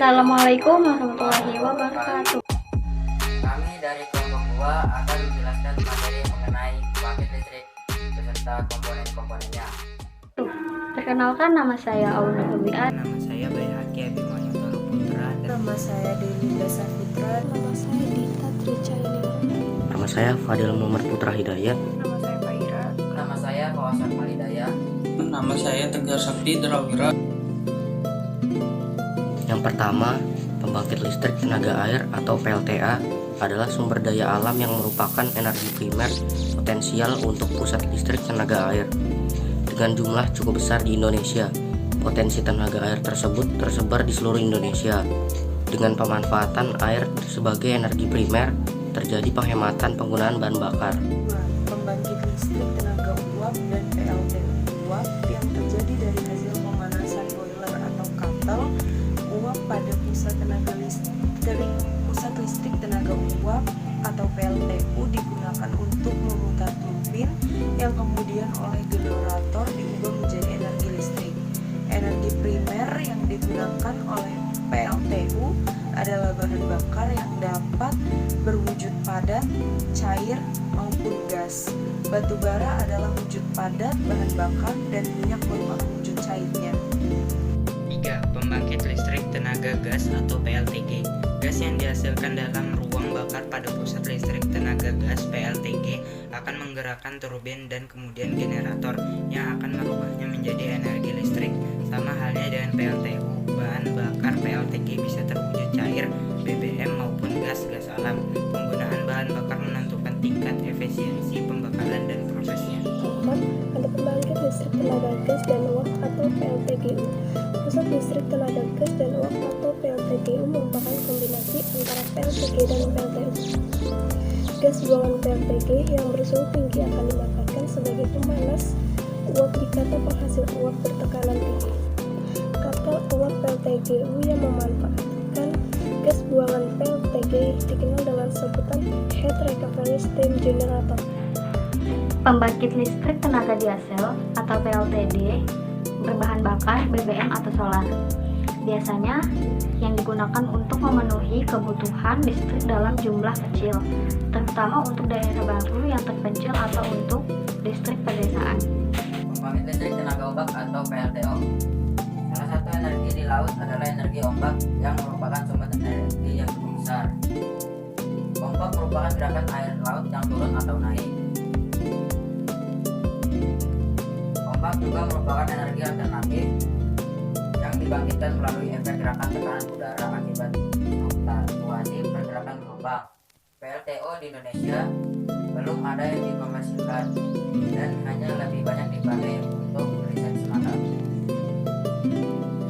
Assalamualaikum warahmatullahi wabarakatuh. Kami dari kelompok 2 akan menjelaskan materi mengenai pembangkit listrik beserta komponen-komponennya. Perkenalkan, nama saya Auna Hubian. Nama saya Bayhaki Abimanyu Toro Putra. Nama saya Delinda Saputra. Nama saya Dita Tricaini. Nama saya Fadil Muhammad Putra Hidayat. Nama saya Faira. Nama saya Kawasan Malidaya. Nama saya Tegar Sakti Drawira. Yang pertama, pembangkit listrik tenaga air atau PLTA adalah sumber daya alam yang merupakan energi primer potensial untuk pusat listrik tenaga air. Dengan jumlah cukup besar di Indonesia, potensi tenaga air tersebut tersebar di seluruh Indonesia. Dengan pemanfaatan air sebagai energi primer, terjadi penghematan penggunaan bahan bakar. Pembangkit listrik tenaga uap dan PLTU uap yang terjadi dari hasil pemanasan boiler atau kettle uap pada pusat listrik tenaga uap atau PLTU digunakan untuk memutar turbin yang kemudian oleh generator diubah menjadi energi listrik. Energi primer yang digunakan oleh PLTU adalah bahan bakar yang dapat berwujud padat, cair, maupun gas. Batu bara adalah wujud padat bahan bakar dan minyak merupakan wujud cairnya. 3. Pembangkit listrik tenaga gas atau PLTG. Gas yang dihasilkan dalam ruang bakar pada pusat listrik tenaga gas PLTG akan menggerakkan turbin dan kemudian generator yang akan merubahnya menjadi energi listrik. Sama halnya dengan PLTU, bahan bakar PLTG bisa terwujud cair, BBM maupun gas alam. Penggunaan bahan bakar menentukan tingkat efisiensi pembakaran dan prosesnya. 4. Ada pembangkit listrik tenaga gas dan uap atau PLTGU. Pusat listrik tenaga gas dan uap atau PLTGU merupakan kombinasi antara PLTG dan PLTU. Gas buangan PLTG yang bersuhu tinggi akan dimanfaatkan sebagai pemanas uap di kata penghasil uap bertekanan tinggi. Kapal uap PLTGU yang memanfaatkan gas buangan PLTG dikenal dengan sebutan Heat Recovery Steam Generator. Pembangkit listrik tenaga diesel atau PLTD berbahan bakar BBM atau solar. Biasanya yang digunakan untuk memenuhi kebutuhan listrik dalam jumlah kecil, terutama untuk daerah baru yang terpencil atau untuk listrik pedesaan. Pembangkit listrik tenaga ombak atau PLTO. Salah satu energi di laut adalah energi ombak yang merupakan sumber energi yang cukup besar. Ombak merupakan gerakan air laut yang turun atau naik. Ombak juga merupakan energi alternatif yang dibangkitkan melalui efek gerakan tekanan udara akibat fluktuasi pergerakan gelombang. PLTO di Indonesia belum ada yang dikomersilkan dan hanya lebih banyak dipakai untuk riset semata.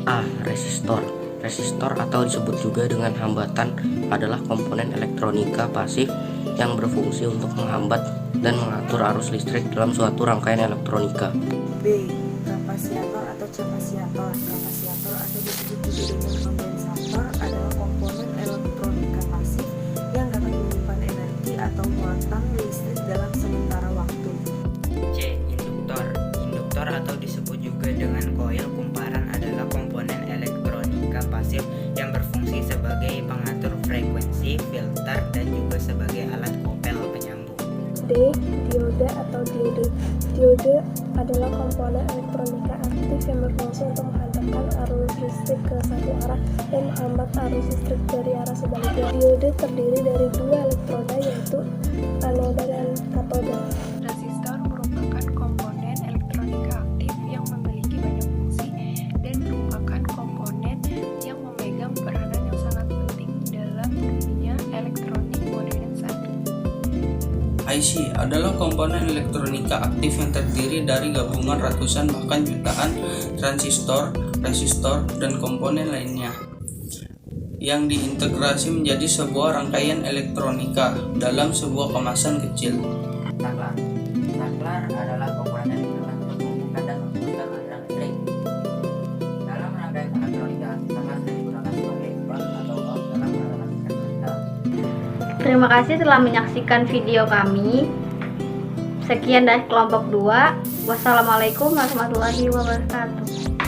A. Resistor. Resistor atau disebut juga dengan hambatan adalah komponen elektronika pasif yang berfungsi untuk menghambat dan mengatur arus listrik dalam suatu rangkaian elektronika. B. Kapasitor atau capasitor. Kapasitor atau disebut juga dengan kondensator adalah komponen elektronika pasif yang dapat menyimpan energi atau muatan listrik dalam sementara waktu. C. Induktor. Induktor atau disebut juga dengan koil kumparan adalah komponen elektronika pasif yang berfungsi sebagai pengatur frekuensi, filter, dan juga sebagai alat kopel penyambung. D. Diode atau diode. Diode adalah komponen elektronika aktif yang berfungsi untuk menghantarkan arus listrik ke satu arah dan menghambat arus listrik dari arah sebaliknya. Diode terdiri dari dua elektroda yaitu anoda dan katoda. Resistor merupakan komponen elektronika aktif yang memiliki banyak fungsi dan merupakan komponen yang memegang peranan yang sangat penting dalam dunia elektronik modern saat ini. IC adalah komponen elektronika aktif yang terdiri dari gabungan ratusan bahkan jutaan transistor, resistor, dan komponen lainnya yang diintegrasi menjadi sebuah rangkaian elektronika dalam sebuah kemasan kecil. Saklar. Saklar adalah komponen yang digunakan untuk menghubungkan dan memutuskan aliran listrik. Dalam rangkaian elektronika, saklar sering digunakan sebagai bank atau out dalam peralatan elektronika. Terima kasih telah menyaksikan video kami. Sekian dari kelompok 2. Wassalamualaikum warahmatullahi wabarakatuh.